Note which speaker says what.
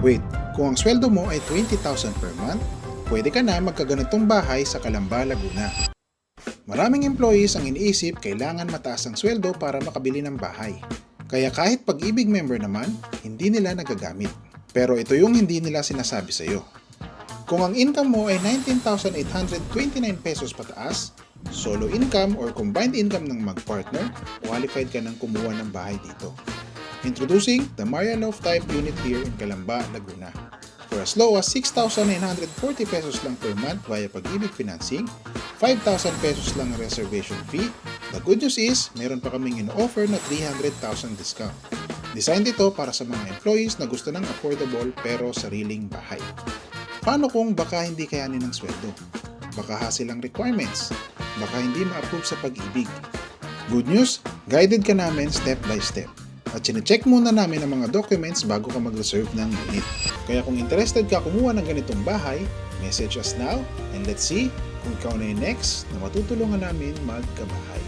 Speaker 1: Wait, kung ang sweldo mo ay 20,000 per month, pwede ka na magkaganitong bahay sa Calamba, Laguna. Maraming employees ang iniisip kailangan mataas ang sweldo para makabili ng bahay. Kaya kahit pag-ibig member naman, hindi nila nagagamit. Pero ito yung hindi nila sinasabi sa iyo. Kung ang income mo ay 19,829 pesos pataas, solo income or combined income ng mag-partner, qualified ka ng kumuha ng bahay dito. Introducing the Maria Love Type Unit here in Calamba, Laguna. For as low as 6,940 pesos lang per month via Pag-ibig Financing, 5,000 pesos lang ang reservation fee. The good news is, meron pa kaming in-offer na 300,000 discount. Designed ito para sa mga employees na gusto ng affordable pero sariling bahay. Paano kung baka hindi kayanin ng sweldo? Baka hassle ang requirements? Baka hindi ma-approve sa Pag-ibig? Good news, guided ka namin step by step. At sinecheck muna namin ang mga documents bago ka mag-reserve ng unit. Kaya kung interested ka kumuha ng ganitong bahay, message us now and let's see kung ikaw na yung next na matutulungan namin magkabahay.